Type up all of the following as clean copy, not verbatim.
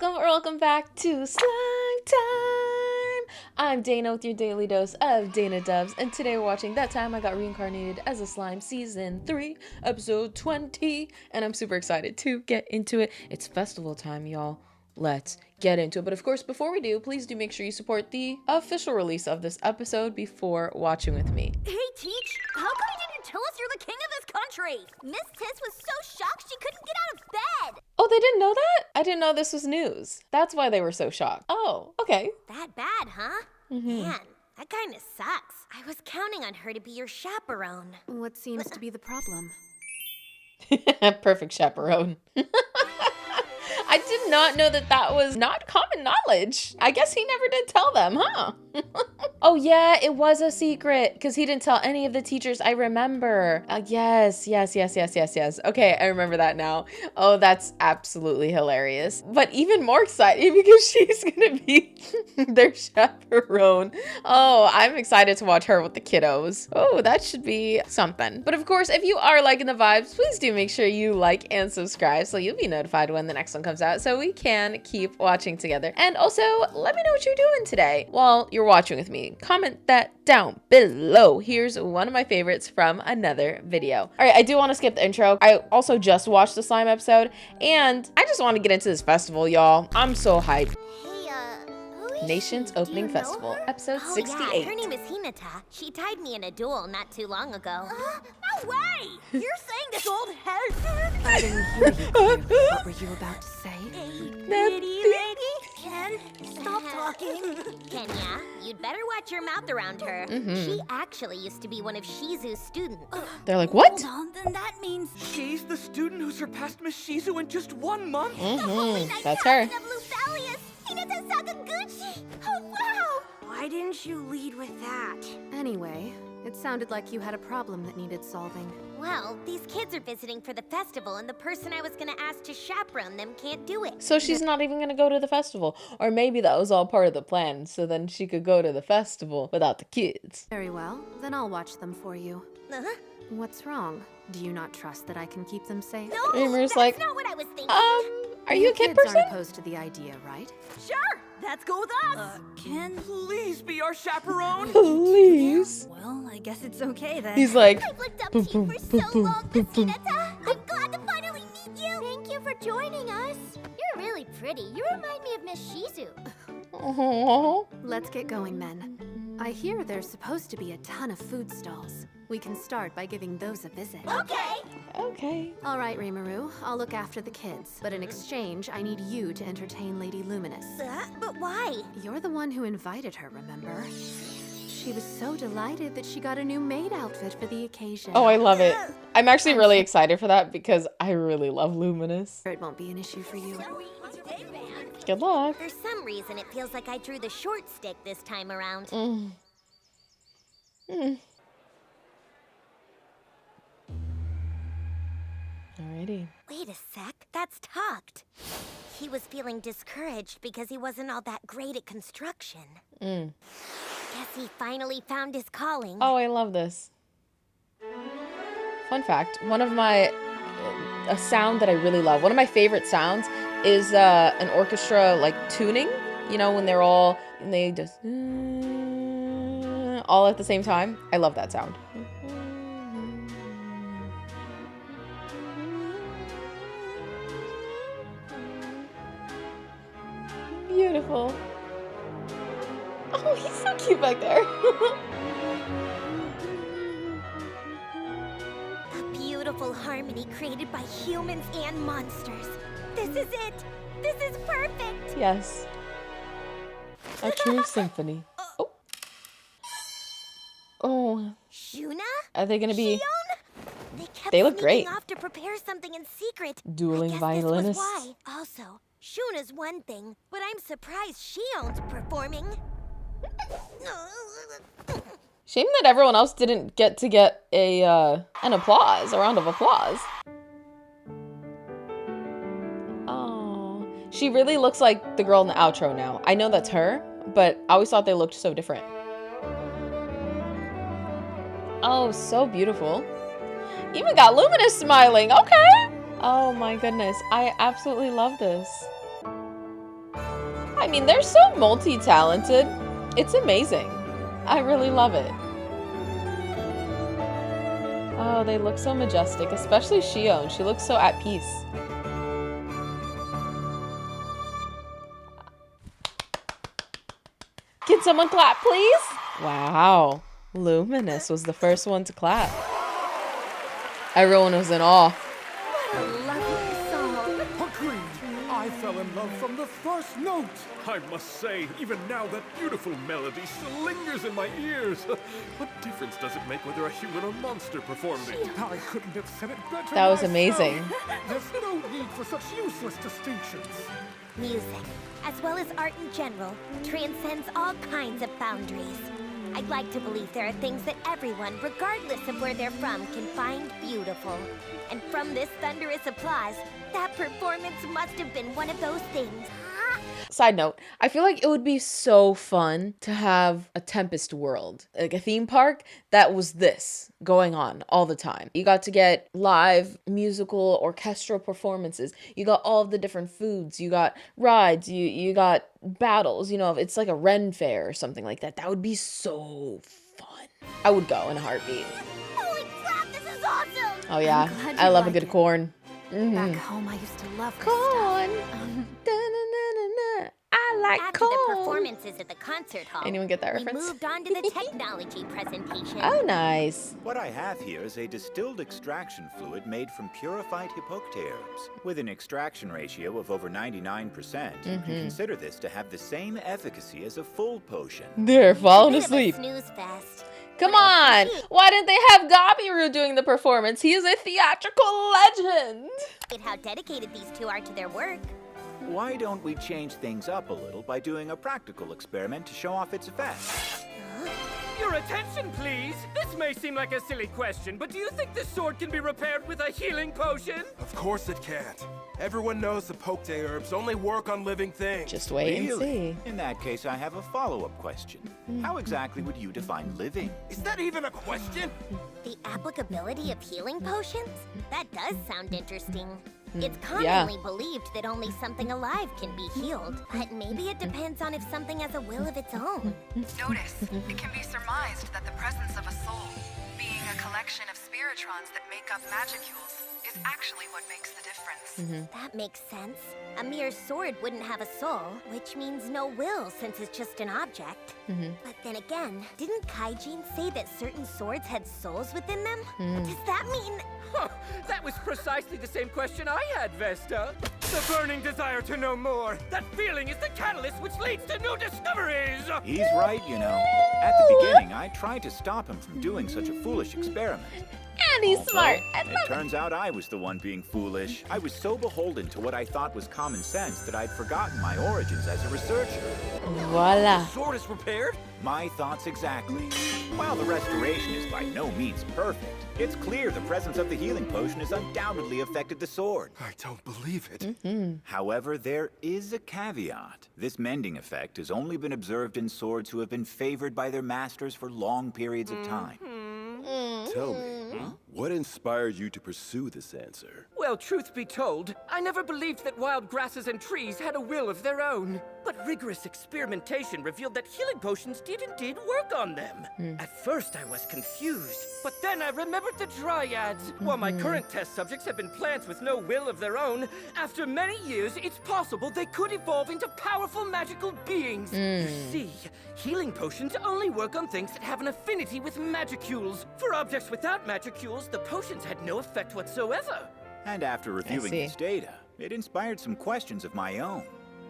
welcome back to Slime Time! I'm Dana with your daily dose of Dana Dubs, and today we're watching That Time I Got Reincarnated as a Slime Season 3, Episode 20, and I'm super excited to get into it. It's festival time, y'all. Let's get into it. But of course, before we do, please do make sure you support the official release of this episode before watching with me. Hey, Teach, how come you didn't tell us you're the king of this country? Miss Tiss was so shocked she couldn't get out of bed. Oh, they didn't know that? I didn't know this was news. That's why they were so shocked. Oh, okay. That bad, huh? Man, that kind of sucks. I was counting on her to be your chaperone. What seems to be the problem? Perfect chaperone. I did not know that that was not common knowledge. I guess he never did tell them, huh? Oh yeah, it was a secret because he didn't tell any of the teachers. I remember. Yes. Okay, I remember that now. Oh, that's absolutely hilarious. But even more exciting because she's gonna be their chaperone. Oh, I'm excited to watch her with the kiddos. Oh, that should be something. But of course, if you are liking the vibes, please do make sure you like and subscribe so you'll be notified when the next one comes out so we can keep watching together. And also, let me know what you're doing today while you're watching with me. Comment that down below. Here's one of my favorites from another video. All right, I do want to skip the intro. I also just watched the slime episode and I just want to get into this festival, y'all. I'm so hyped. Hey, who is Nation's she? Opening Do you know Festival, her? episode Oh, 68. Yeah, her name is Hinata. She tied me in a duel not too long ago. No way! You're saying this old head? I didn't hear you clearly. What were you about to say? Pretty lady? Ken, stop talking. Kenya, you'd better watch your mouth around her. She actually used to be one of Shizu's students. They're like, what? Hold on, then that means She's the student who surpassed Miss Shizu in just 1 month? That's her. Hinata Sakaguchi! Oh, wow! Why didn't you lead with that? Anyway, it sounded like you had a problem that needed solving. Well, these kids are visiting for the festival, and the person I was gonna ask to chaperone them can't do it. So she's not even gonna go to the festival. Or maybe that was all part of the plan, so then she could go to the festival without the kids. Very well, then I'll watch them for you. Uh-huh. What's wrong? Do you not trust that I can keep them safe? No, Reamer's that's like, not what I was thinking. Are you a kid Kids person? aren't opposed to the idea, right? Sure, let's go with us. Can please be our chaperone? Please. Well, I guess it's okay then. He's like, I've looked up to you for so long, Miss Hinata. I'm glad to finally meet you. Thank you for joining us. You're really pretty. You remind me of Miss Shizu. oh. Let's get going then. I hear there's supposed to be a ton of food stalls. We can start by giving those a visit. Okay. All right, Rimuru, I'll look after the kids. But in exchange, I need you to entertain Lady Luminous. But why? You're the one who invited her, remember? She was so delighted that she got a new maid outfit for the occasion. Oh, I love it. I'm actually really excited for that because I really love Luminous. It won't be an issue for you. Good luck. For some reason, it feels like I drew the short stick this time around. Alrighty. Wait a sec, that's tucked. He was feeling discouraged because he wasn't all that great at construction. Guess he finally found his calling. Oh, I love this. Fun fact, one of my, a sound that I really love, one of my favorite sounds is an orchestra like tuning, you know, when they're all, and they just, all at the same time. I love that sound. Beautiful. Oh, he's so cute back there. A beautiful harmony created by humans and monsters. This is it. This is perfect. Yes. A true symphony. Oh. Oh. Shuna? Are they gonna be Shion? They kept They look sneaking great. off to prepare something in secret. dueling I guess violinists? This was why. Also, Shuna's one thing, but I'm surprised Shion's performing. Shame that everyone else didn't get a an applause, a round of applause. Oh, she really looks like the girl in the outro now. I know that's her, but I always thought they looked so different. Oh, so beautiful. Even got Luminous smiling. Okay. Oh my goodness, I absolutely love this. I mean, they're so multi-talented. It's amazing. I really love it. Oh, they look so majestic, especially Shion. She looks so at peace. Can someone clap, please? Wow. Luminous was the first one to clap. Everyone was in awe. What a lovely song. Agreed. I fell in love from the first note. I must say, even now that beautiful melody still lingers in my ears. What difference does it make whether a human or monster performed it? I couldn't have said it better That was myself. amazing. There's no need for such useless distinctions. Music, as well as art in general, transcends all kinds of boundaries. I'd like to believe there are things that everyone, regardless of where they're from, can find beautiful. And from this thunderous applause, that performance must have been one of those things. Side note, I feel like it would be so fun to have a Tempest world, like a theme park that was this going on all the time. You got to get live musical orchestral performances. You got all of the different foods. You got rides. You got battles. You know, if it's like a Ren fair or something like that. That would be so fun. I would go in a heartbeat. Holy crap, this is awesome! Oh yeah, glad I you love a like good it. corn. Back home, I used to love this Corn. stuff. Da-na-na-na-na. I like After corn. the performances at the concert hall, Anyone get that we reference? moved on to the technology presentation. Oh, nice. What I have here is a distilled extraction fluid made from purified hippoctay herbs. With an extraction ratio of over 99%, you can consider this to have the same efficacy as a full potion. They're falling Bit of a asleep. snooze fest. Come on! Why didn't they have Gabiru doing the performance? He is a theatrical legend! At how dedicated these two are to their work. Why don't we change things up a little by doing a practical experiment to show off its effects? Your attention, please. This may seem like a silly question, but do you think this sword can be repaired with a healing potion? Of course it can't. Everyone knows the Hippoctay herbs only work on living things. Just wait and see. In that case, I have a follow-up question. How exactly would you define living? Is that even a question? The applicability of healing potions? That does sound interesting. It's Yeah. commonly believed that only something alive can be healed, but maybe it depends on if something has a will of its own. Notice, it can be surmised that the presence of a soul, being a collection of spiritrons that make up magicules, is actually what makes the difference. That makes sense. A mere sword wouldn't have a soul, which means no will since it's just an object. But then again, didn't Kaijin say that certain swords had souls within them? Does that mean... Huh, that was precisely the same question I had, Vesta. The burning desire to know more. That feeling is the catalyst which leads to new discoveries. He's right, you know. At the beginning, I tried to stop him from doing such a foolish experiment. And he's smart. I It love it. turns out I was the one being foolish. I was so beholden to what I thought was common sense that I'd forgotten my origins as a researcher. Voila. Sword is repaired? My thoughts exactly. While the restoration is by no means perfect, it's clear the presence of the healing potion has undoubtedly affected the sword. I don't believe it. However, there is a caveat. This mending effect has only been observed in swords who have been favored by their masters for long periods of time. Tell me, what inspired you to pursue this answer? Well, truth be told, I never believed that wild grasses and trees had a will of their own. But rigorous experimentation revealed that healing potions did indeed work on them. At first I was confused, but then I remembered the dryads. While my current test subjects have been plants with no will of their own, after many years it's possible they could evolve into powerful magical beings. You see, healing potions only work on things that have an affinity with magicules. For objects without magicules, the potions had no effect whatsoever. And after reviewing see. this data, it inspired some questions of my own.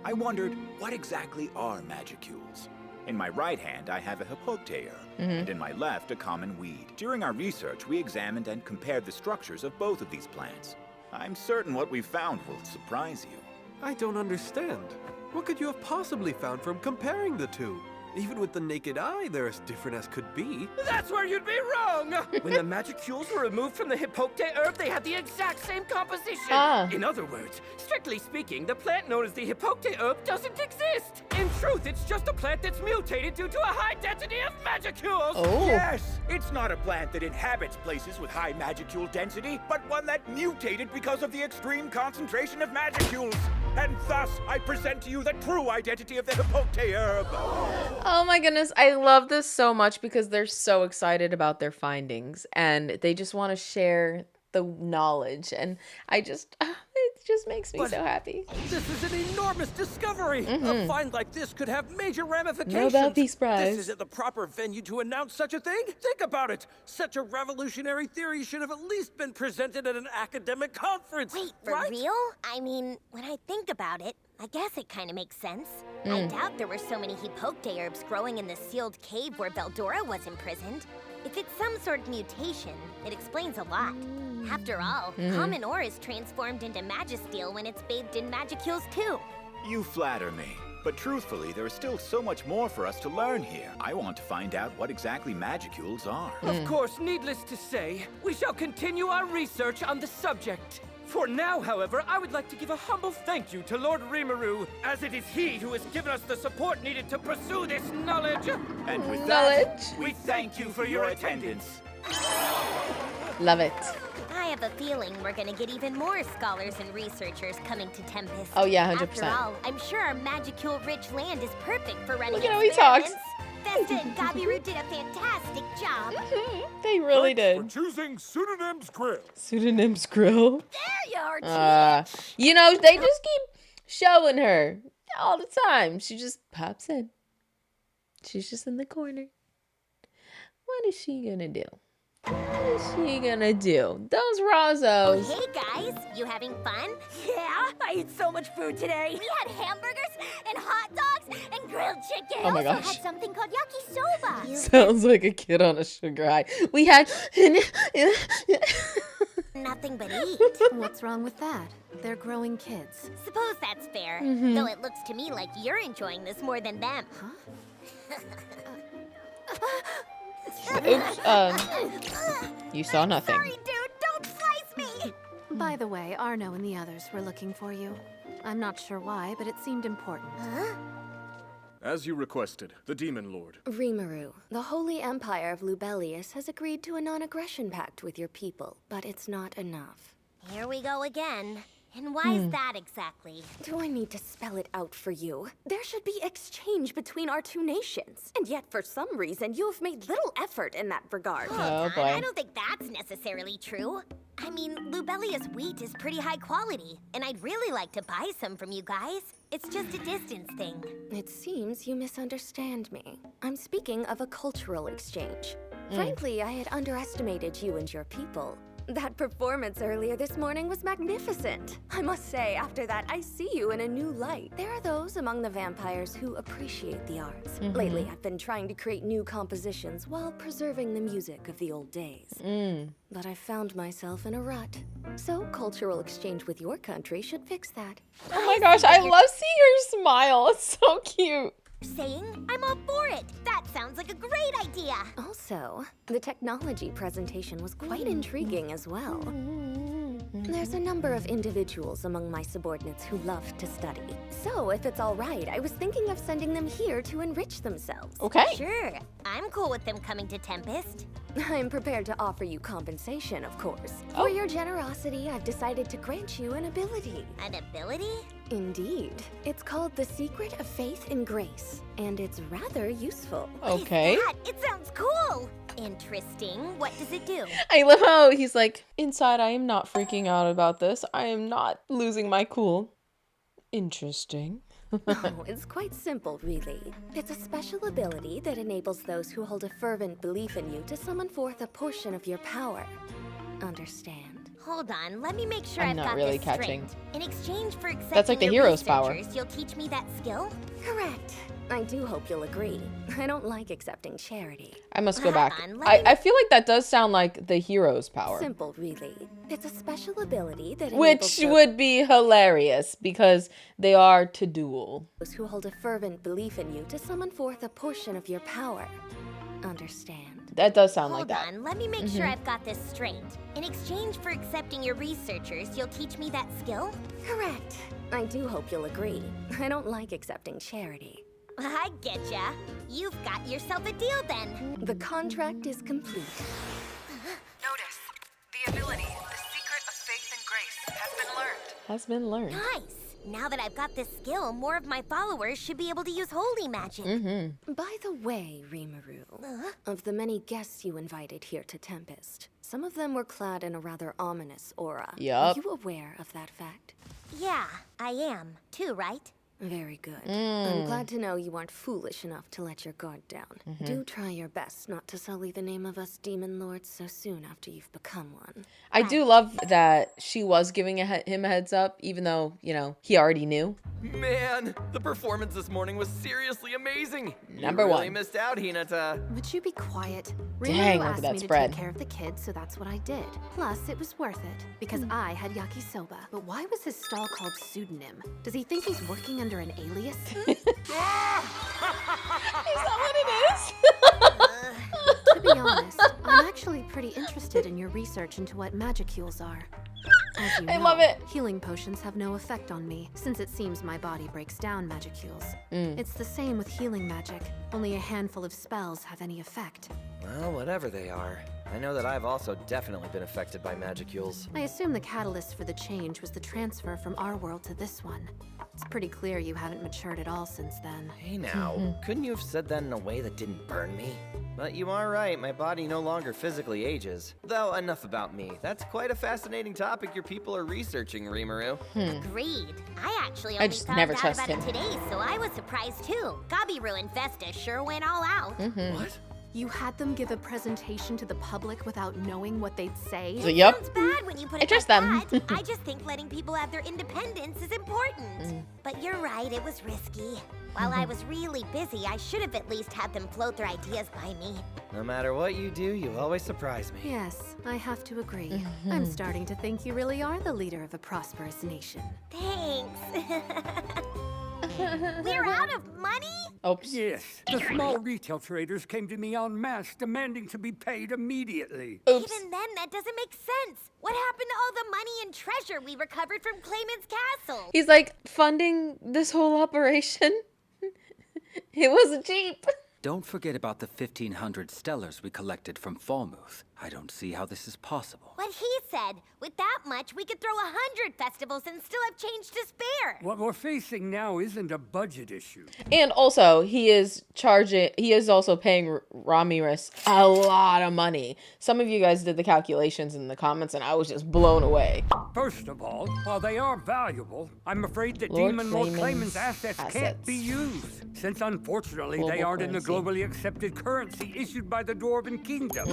I wondered, what exactly are magicules? In my right hand, I have a hippoctay herb, and in my left, a common weed. During our research, we examined and compared the structures of both of these plants. I'm certain what we found will surprise you. I don't understand. What could you have possibly found from comparing the two? Even with the naked eye, they're as different as could be. That's where you'd be wrong! When the magicules were removed from the hippoctay herb, they had the exact same composition. Ah. In other words, strictly speaking, the plant known as the hippoctay herb doesn't exist. In truth, it's just a plant that's mutated due to a high density of magicules. Oh. Yes! It's not a plant that inhabits places with high magicule density, but one that mutated because of the extreme concentration of magicules. And thus, I present to you the true identity of the Hippocte herb. Oh my goodness, I love this so much because they're so excited about their findings and they just want to share the knowledge, and it just makes me so happy. This is an enormous discovery. A find like this could have major ramifications. Nobel Peace Prize. This isn't the proper venue to announce such a thing. Think about it. Such a revolutionary theory should have at least been presented at an academic conference. Wait, for right? real? I mean, when I think about it, I guess it kind of makes sense. I doubt there were so many Hippocte herbs growing in the sealed cave where Beldora was imprisoned. If it's some sort of mutation, it explains a lot. After all, common ore is transformed into Magisteel when it's bathed in Magicules too. You flatter me. But truthfully, there is still so much more for us to learn here. I want to find out what exactly Magicules are. Of course, needless to say, we shall continue our research on the subject. For now, however, I would like to give a humble thank you to Lord Rimuru, as it is he who has given us the support needed to pursue this knowledge. And with Knowledge. that, we thank you for your attendance. Love it. I have a feeling we're gonna get even more scholars and researchers coming to Tempest. Oh yeah, 100%. After all, I'm sure our Magicule-rich land is perfect for running Look at how he talks. experiments. Vesta and Gabiru did a fantastic job. They really For did. choosing Pseudonym's Grill. Pseudonym's Grill. There you are, You know, they just keep showing her all the time. She just pops in. She's just in the corner. What is she gonna do? What is she gonna do? Those Razos. Hey guys, you having fun? Yeah, I ate so much food today. We had hamburgers and hot dogs and grilled chicken. Oh my We also gosh. had something called yakisoba. Sounds like a kid on a sugar high. We had. Nothing but eat. What's wrong with that? They're growing kids. Suppose that's fair. Mm-hmm. Though it looks to me like you're enjoying this more than them. Oops. You saw nothing. Sorry, dude. Don't slice me. By the way, Arno and the others were looking for you. I'm not sure why, but it seemed important. As you requested, the Demon Lord. Rimuru, the Holy Empire of Lubelius has agreed to a non-aggression pact with your people, but it's not enough. Here we go again. And why is that exactly? Do I need to spell it out for you? There should be exchange between our two nations. And yet, for some reason, you have made little effort in that regard. Oh boy. I don't think that's necessarily true. I mean, Lubelius wheat is pretty high quality, and I'd really like to buy some from you guys. It's just a distance thing. It seems you misunderstand me. I'm speaking of a cultural exchange. Frankly, I had underestimated you and your people. That performance earlier this morning was magnificent. I must say, after that, I see you in a new light. There are those among the vampires who appreciate the arts. Lately, I've been trying to create new compositions while preserving the music of the old days. But I found myself in a rut. So, cultural exchange with your country should fix that. Oh my gosh, I love seeing her smile. It's so cute. Saying I'm all for it. That sounds like a great idea. Also, the technology presentation was quite intriguing as well. There's a number of individuals among my subordinates who love to study. So, if it's all right, I was thinking of sending them here to enrich themselves. Okay. Sure, I'm cool with them coming to Tempest. I'm prepared to offer you compensation, of course. Oh. For your generosity, I've decided to grant you an ability. An ability? Indeed. It's called the Secret of Faith and Grace, and it's rather useful. Okay. What is that? It sounds cool. Interesting. What does it do? I love how he's like, inside I am not freaking out about this. I am not losing my cool. Interesting. Oh, it's quite simple, really. It's a special ability that enables those who hold a fervent belief in you to summon forth a portion of your power. Understand? Hold on, let me make sure I'm I've not got really this catching. straight. In exchange for accepting That's like the your hero's power. researchers, you'll teach me that skill? Correct. I do hope you'll agree. I don't like accepting charity. I must go Hold back. on, let me- I feel like that does sound like the hero's power. Simple, really. It's a special ability that Which enables would be hilarious because they are to duel. those who hold a fervent belief in you to summon forth a portion of your power. Understand? That does sound like Hold that. on, let me make sure I've got this straight. In exchange for accepting your researchers, you'll teach me that skill? Correct. I do hope you'll agree. I don't like accepting charity. I getcha. You've got yourself a deal then. The contract is complete. Notice, the ability, the Secret of Faith and Grace, has been learned. Has been learned. Nice. Now that I've got this skill, more of my followers should be able to use holy magic. By the way, Rimuru, of the many guests you invited here to Tempest, some of them were clad in a rather ominous aura. Yup. Are you aware of that fact? Yeah, I am. Too, right? Very good. I'm glad to know you aren't foolish enough to let your guard down. Do try your best not to sully the name of us demon lords so soon after you've become one. I do love that she was giving him a heads up, even though, you know, he already knew. Man, the performance this morning was seriously amazing. Number you really one. missed out, Hinata. Would you be quiet? Dang, Rimuru look at asked that me to spread. take care of the kids, so that's what I did. Plus, it was worth it, because I had yakisoba. But why was his stall called Pseudonym? Does he think he's working under an alias? Is that what it is? To be honest, I'm actually pretty interested in your research into what magicules are. As you I know, love it. Healing potions have no effect on me, since it seems my body breaks down magicules. It's the same with healing magic. Only a handful of spells have any effect. Well, whatever they are. I know that I've also definitely been affected by magicules. I assume the catalyst for the change was the transfer from our world to this one. It's pretty clear you haven't matured at all since then. Hey now, couldn't you have said that in a way that didn't burn me? But you are right, my body no longer physically ages. Though, enough about me. That's quite a fascinating topic your people are researching, Rimuru. Agreed. I actually I only just found never out trust about him. it today, so I was surprised too. Gabiru and Vesta sure went all out. What? You had them give a presentation to the public without knowing what they'd say? So, yup. Sounds bad when you put I it trust like them. that. I just think letting people have their independence is important. But you're right, it was risky. While I was really busy, I should have at least had them float their ideas by me. No matter what you do, you always surprise me. Yes, I have to agree. I'm starting to think you really are the leader of a prosperous nation. Thanks. We're out of money? Oops. Yes, the small retail traders came to me en masse demanding to be paid immediately. Oops. Even then, that doesn't make sense. What happened to all the money and treasure we recovered from Clayman's castle? He's like funding this whole operation. It wasn't cheap. Don't forget about the 1,500 stellars we collected from Falmouth. I don't see how this is possible. What he said. With that much, we could throw 100 festivals and still have change to spare. What we're facing now isn't a budget issue. And also, he is also paying Ramirez a lot of money. Some of you guys did the calculations in the comments, and I was just blown away. First of all, while they are valuable, I'm afraid that Lord Demon Lord Clayman's Clayman's assets can't be used, since unfortunately they Global aren't in the currency. globally accepted currency issued by the Dwarven Kingdom.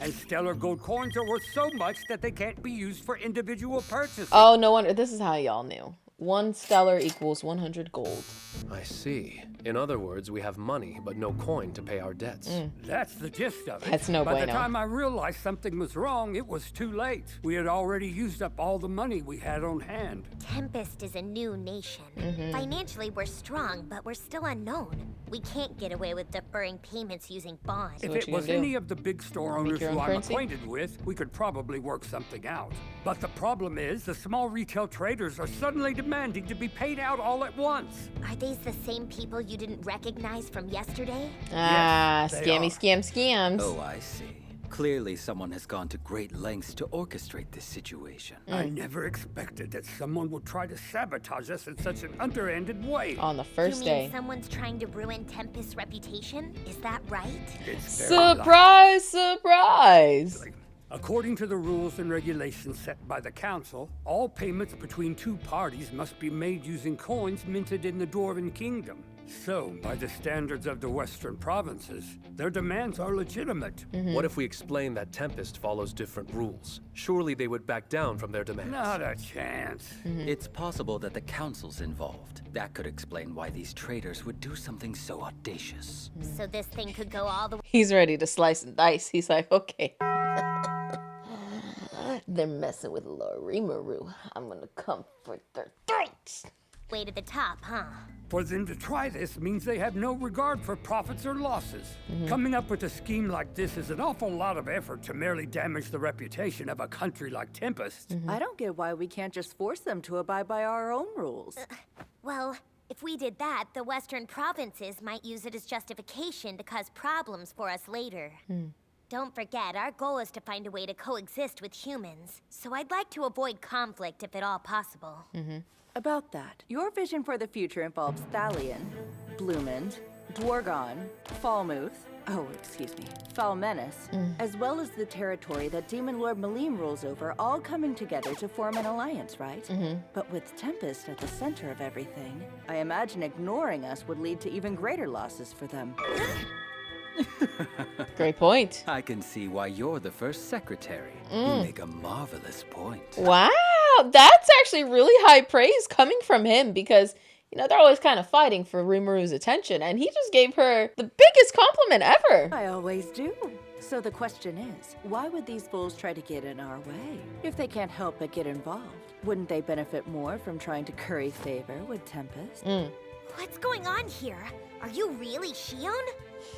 And stellar gold coins are worth so much that they can't be used for individual purchases. Oh, no wonder. This is how y'all knew. 1 stellar equals 100 gold. I see. In other words, we have money, but no coin to pay our debts. That's the gist of it. That's no By the bueno. time I realized something was wrong, it was too late. We had already used up all the money we had on hand. Tempest is a new nation. Financially, we're strong, but we're still unknown. We can't get away with deferring payments using bonds. If what it you was gonna do? any of the big store owners your who own I'm currency? acquainted with, we could probably work something out. But the problem is, the small retail traders are suddenly demanding to be paid out all at once. Are these the same people you didn't recognize from yesterday? Ah, they scammy, are. scams. Oh, I see. Clearly someone has gone to great lengths to orchestrate this situation. I never expected that someone would try to sabotage us in such an underhanded way. On the You first mean day. someone's trying to ruin Tempest's reputation? Is that right? It's very likely. Surprise, surprise. According to the rules and regulations set by the Council, all payments between two parties must be made using coins minted in the Dwarven Kingdom. So, by the standards of the Western provinces, their demands are legitimate. What if we explain that Tempest follows different rules? Surely they would back down from their demands. Not a chance. It's possible that the Council's involved. That could explain why these traders would do something so audacious. So this thing could go all the He's ready to slice and dice. He's like, okay. They're messing with Lorimaru. I'm gonna come for their throats. way to the top, huh? For them to try this means they have no regard for profits or losses. Coming up with a scheme like this is an awful lot of effort to merely damage the reputation of a country like Tempest. I don't get why we can't just force them to abide by our own rules. Well, if we did that, the Western provinces might use it as justification to cause problems for us later. Don't forget, our goal is to find a way to coexist with humans. So I'd like to avoid conflict if at all possible. About that, your vision for the future involves Thalion, Bloomond, Dwargon, Falmouth, Falmenace, as well as the territory that Demon Lord Malim rules over, all coming together to form an alliance, right? But with Tempest at the center of everything, I imagine ignoring us would lead to even greater losses for them. Great point. I can see why you're the first secretary. You make a marvelous point. Wow, that's actually really high praise coming from him because, you know, they're always kind of fighting for Rimuru's attention, and he just gave her the biggest compliment ever. I always do. So the question is, why would these fools try to get in our way? If they can't help but get involved, wouldn't they benefit more from trying to curry favor with Tempest? What's going on here? Are you really Shion?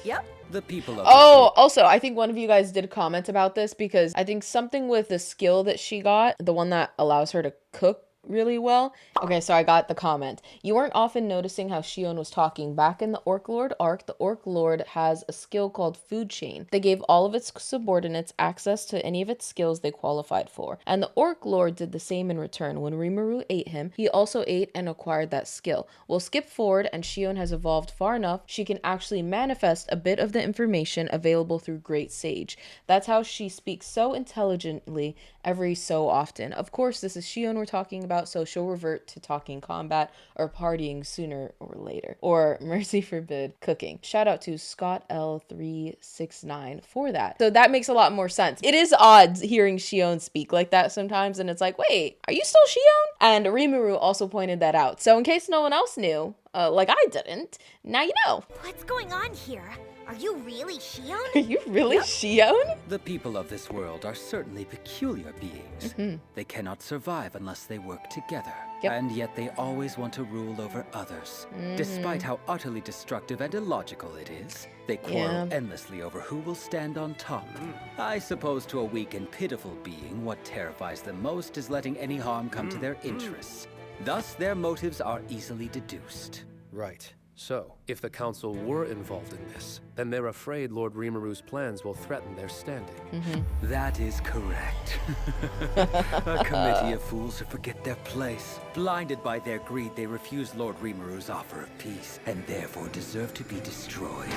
Yep. The people of Also, I think one of you guys did comment about this because I think something with the skill that she got, the one that allows her to cook really well. Okay, so I got the comment. You weren't often noticing how Shion was talking. Back in the Orc Lord arc, the Orc Lord has a skill called Food Chain. They gave all of its subordinates access to any of its skills they qualified for. And the Orc Lord did the same in return. When Rimuru ate him, he also ate and acquired that skill. We'll skip forward, and Shion has evolved far enough she can actually manifest a bit of the information available through Great Sage. That's how she speaks so intelligently every so often. Of course, this is Shion we're talking about, so she'll revert to talking combat or partying sooner or later. Or, mercy forbid, cooking. Shout out to Scott L369 for that. So that makes a lot more sense. It is odd hearing Shion speak like that sometimes, and it's like, wait, are you still Shion? And Rimuru also pointed that out. So in case no one else knew, like I didn't, now you know. What's going on here? Are you really Shion? Are you really Shion? The people of this world are certainly peculiar beings. They cannot survive unless they work together. And yet they always want to rule over others. Despite how utterly destructive and illogical it is, they quarrel endlessly over who will stand on top. I suppose to a weak and pitiful being, what terrifies them most is letting any harm come to their interests. Thus, their motives are easily deduced. Right. So, if the council were involved in this, then they're afraid Lord Rimuru's plans will threaten their standing. That is correct. A committee of fools who forget their place. Blinded by their greed, they refuse Lord Rimuru's offer of peace, and therefore deserve to be destroyed.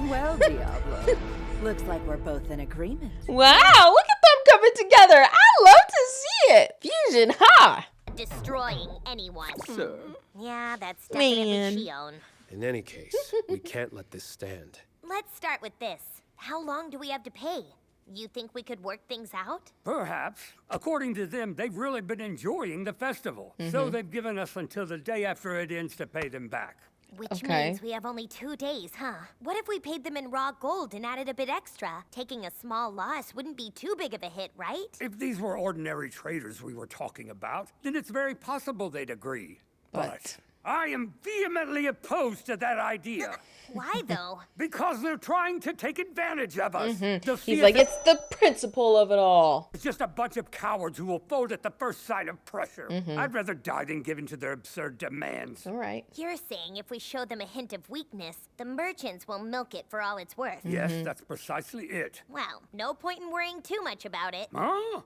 Well, Diablo, looks like we're both in agreement. Wow, look at them coming together. I love to see it. Fusion, huh? Destroying anyone. Sir. Yeah, that's definitely Man. Shion. In any case, we can't let this stand. Let's start with this. How long do we have to pay? You think we could work things out? Perhaps. According to them, they've really been enjoying the festival. So they've given us until the day after it ends to pay them back. Which means we have only 2 days, huh? What if we paid them in raw gold and added a bit extra? Taking a small loss wouldn't be too big of a hit, right? If these were ordinary traders we were talking about, then it's very possible they'd agree. But I am vehemently opposed to that idea. Why, though? Because they're trying to take advantage of us. He's like, it's the principle of it all. It's just a bunch of cowards who will fold at the first sign of pressure. I'd rather die than give in to their absurd demands. All right. You're saying if we show them a hint of weakness, the merchants will milk it for all it's worth. Yes, that's precisely it. Well, no point in worrying too much about it. Huh?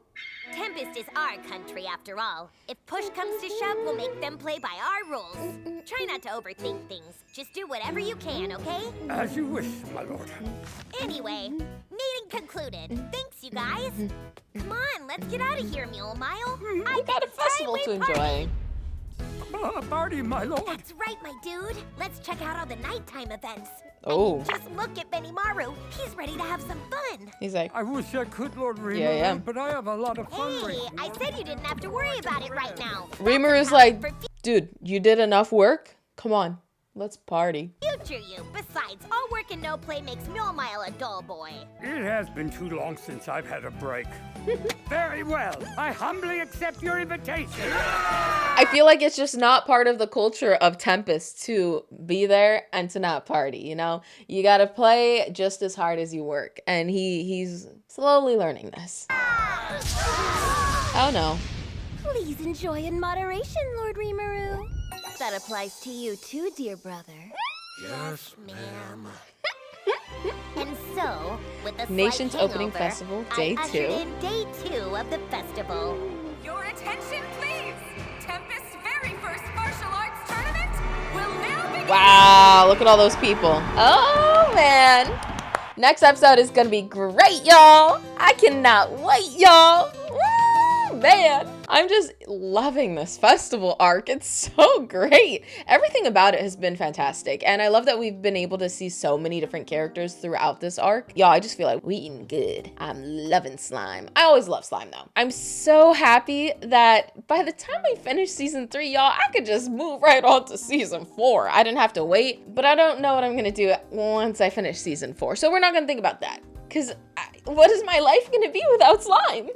Tempest is our country, after all. If push comes to shove, we'll make them play by our rules. Try not to overthink things. Just do whatever you can, okay? As you wish, my lord. Anyway, meeting concluded. Thanks, you guys. Come on, let's get out of here, Mule Mile. We got a festival to enjoy. Party, my lord. That's right, my dude. Let's check out all the nighttime events. Oh. Just look at Benimaru. He's ready to have some fun. He's like, I wish I could, Lord Rimuru, Yeah. but I have a lot of fun Hey, right now. I said you didn't have to worry about it right now. Rimuru's like, dude, you did enough work? Come on, let's party. Future you. Besides, all work and no play makes Mule Mile a dull boy. It has been too long since I've had a break. Very well. I humbly accept your invitation. I feel like it's just not part of the culture of Tempest to be there and to not party, you know? You gotta play just as hard as you work. And he's slowly learning this. Oh no. Please enjoy in moderation, Lord Rimuru. That applies to you too, dear brother. Yes, ma'am. And so, with the Nation's slight Opening hangover, Festival, day I ushered 2. in day 2 of the festival. Your attention, please! Tempest's very first martial arts tournament will now begin! Wow, look at all those people. Oh, man. Next episode is gonna be great, y'all. I cannot wait, y'all. Woo, man. I'm just loving this festival arc. It's so great. Everything about it has been fantastic. And I love that we've been able to see so many different characters throughout this arc. Y'all, I just feel like we eating good. I'm loving slime. I always love slime though. I'm so happy that by the time we finish season 3, y'all, I could just move right on to season 4. I didn't have to wait, but I don't know what I'm gonna do once I finish season 4. So we're not gonna think about that. Cause what is my life gonna be without slime?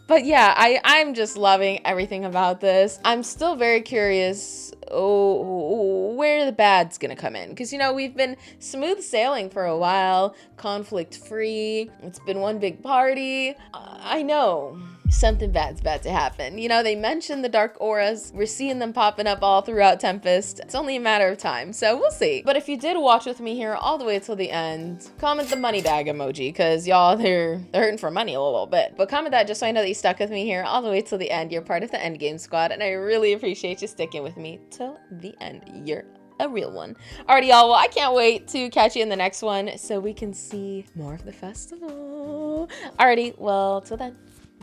But yeah, I'm just loving everything about this. I'm still very curious where the bad's gonna come in. Because, you know, we've been smooth sailing for a while, conflict free. It's been one big party. I know something bad's about to happen. You know, they mentioned the dark auras. We're seeing them popping up all throughout Tempest. It's only a matter of time, so we'll see. But if you did watch with me here all the way till the end, comment the money bag emoji, because y'all, they're hurting for money a little bit. But comment that just so I know that you stuck with me here all the way till the end. You're part of the Endgame squad, and I really appreciate you sticking with me till the end. You're a real one. Alrighty, y'all. Well, I can't wait to catch you in the next one so we can see more of the festival. Alrighty, well, till then.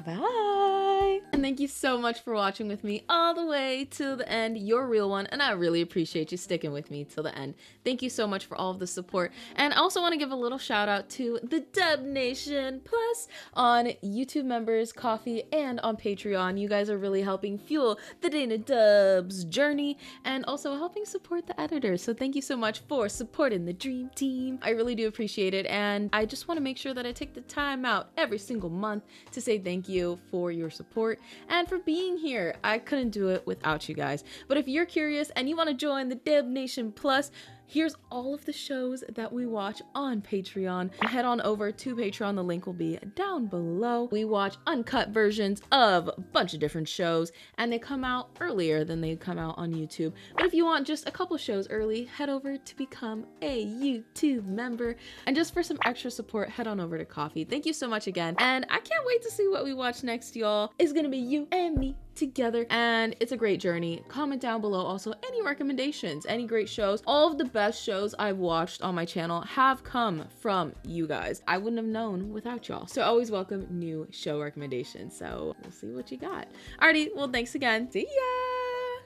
Bye. And thank you so much for watching with me all the way till the end. You're a real one, and I really appreciate you sticking with me till the end. Thank you so much for all of the support. And I also want to give a little shout out to the Dub Nation Plus on YouTube members, Coffee, and on Patreon. You guys are really helping fuel the Dana Dubs journey and also helping support the editors. So thank you so much for supporting the Dream Team. I really do appreciate it. And I just want to make sure that I take the time out every single month to say thank you for your support and for being here. I couldn't do it without you guys. But if you're curious and you want to join the Dub Nation Plus, here's all of the shows that we watch on Patreon. Head on over to Patreon. The link will be down below. We watch uncut versions of a bunch of different shows, and they come out earlier than they come out on YouTube. But if you want just a couple shows early, head over to become a YouTube member. And just for some extra support, head on over to Coffee. Thank you so much again. And I can't wait to see what we watch next, y'all. It's gonna be you and me together, and it's a great journey. Comment down below also any recommendations, any great shows. All of the best shows I've watched on my channel have come from you guys. I wouldn't have known without y'all. So I always welcome new show recommendations. So we'll see what you got. Alrighty, well, thanks again. See ya!